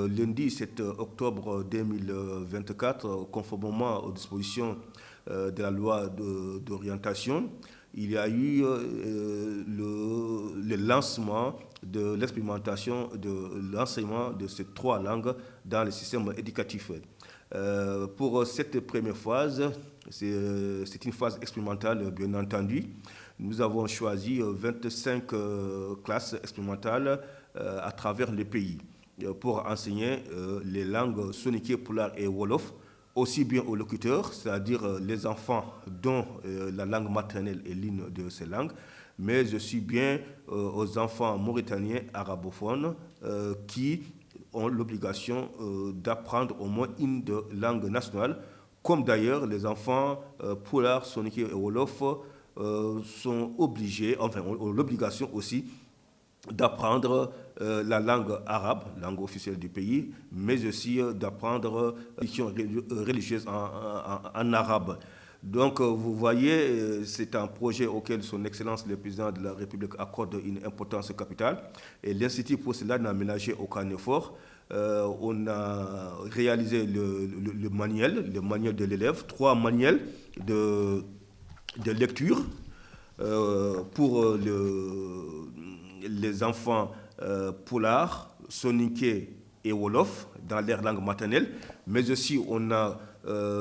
lundi 7 octobre 2024, conformément aux dispositions de la loi d'orientation, il y a eu le lancement de l'expérimentation de l'enseignement de ces 3 langues dans le système éducatif. Pour cette première phase, c'est une phase expérimentale, bien entendu. Nous avons choisi 25 classes expérimentales à travers le pays pour enseigner les langues soninké, pulaar et wolof, aussi bien aux locuteurs, c'est-à-dire les enfants dont la langue maternelle est l'une de ces langues, mais aussi bien aux enfants mauritaniens arabophones qui ont l'obligation d'apprendre au moins une langue nationale, comme d'ailleurs les enfants pulaar, soninké et wolof sont obligés, enfin ont l'obligation aussi d'apprendre la langue arabe, langue officielle du pays, mais aussi d'apprendre les questions religieuses en arabe. Donc, vous voyez, c'est un projet auquel Son Excellence le Président de la République accorde une importance capitale. Et l'Institut, pour cela, n'a ménagé aucun effort. On a réalisé le manuel de l'élève, 3 manuels de lecture pour les enfants pulaar, soninké et wolof dans leur langue maternelle, mais aussi on a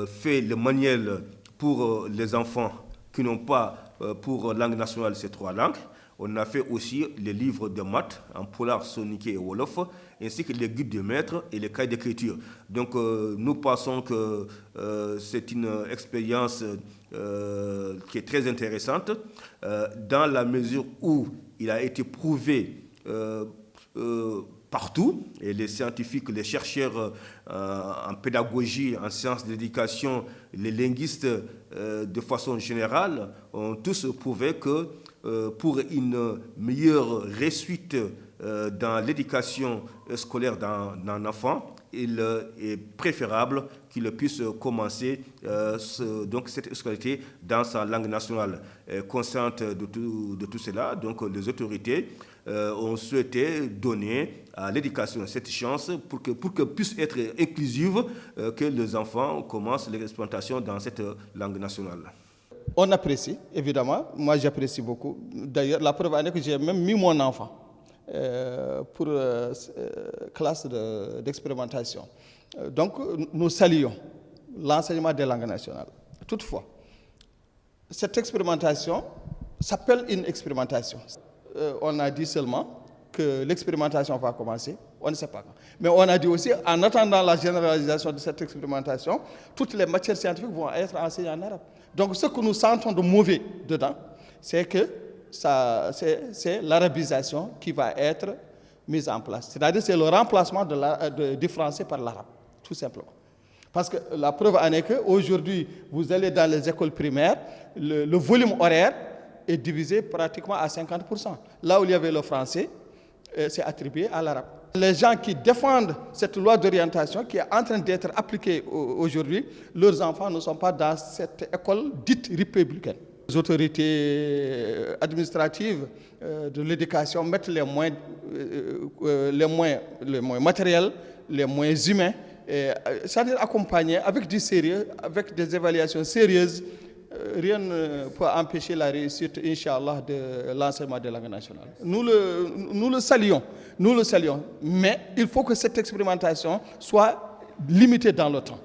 fait le manuel pour les enfants qui n'ont pas pour langue nationale ces 3 langues. On a fait aussi les livres de maths en pulaar, soninké et wolof, ainsi que les guides de maître et les cahiers d'écriture. Donc nous pensons que c'est une expérience qui est très intéressante dans la mesure où il a été prouvé partout, et les scientifiques, les chercheurs en pédagogie, en sciences de l'éducation, les linguistes de façon générale ont tous prouvé que pour une meilleure réussite dans l'éducation scolaire d'un enfant, il est préférable qu'il puisse commencer donc cette scolarité dans sa langue nationale. Consciente de tout cela, donc les autorités ont souhaité donner à l'éducation cette chance pour que puisse être inclusive, que les enfants commencent l'expérimentation dans cette langue nationale. On apprécie, évidemment. Moi, j'apprécie beaucoup. D'ailleurs, la preuve en est que j'ai même mis mon enfant pour classe d'expérimentation. Donc, nous saluons l'enseignement des langues nationales. Toutefois, cette expérimentation s'appelle une expérimentation. On a dit seulement que l'expérimentation va commencer, on ne sait pas quand. Mais on a dit aussi, en attendant la généralisation de cette expérimentation, toutes les matières scientifiques vont être enseignées en arabe. Donc ce que nous sentons de mauvais dedans, c'est que c'est l'arabisation qui va être mise en place. C'est-à-dire c'est le remplacement du français par l'arabe, tout simplement. Parce que la preuve en est qu'aujourd'hui, vous allez dans les écoles primaires, le volume horaire est divisé pratiquement à 50%. Là où il y avait le français, c'est attribué à l'arabe. Les gens qui défendent cette loi d'orientation qui est en train d'être appliquée aujourd'hui, leurs enfants ne sont pas dans cette école dite républicaine. Les autorités administratives de l'éducation mettent les moyens matériels, les moyens humains, c'est-à-dire accompagner avec du sérieux, avec des évaluations sérieuses. Rien ne peut empêcher la réussite, Inch'Allah, de l'enseignement de la langue nationale. Nous le saluons, mais il faut que cette expérimentation soit limitée dans le temps.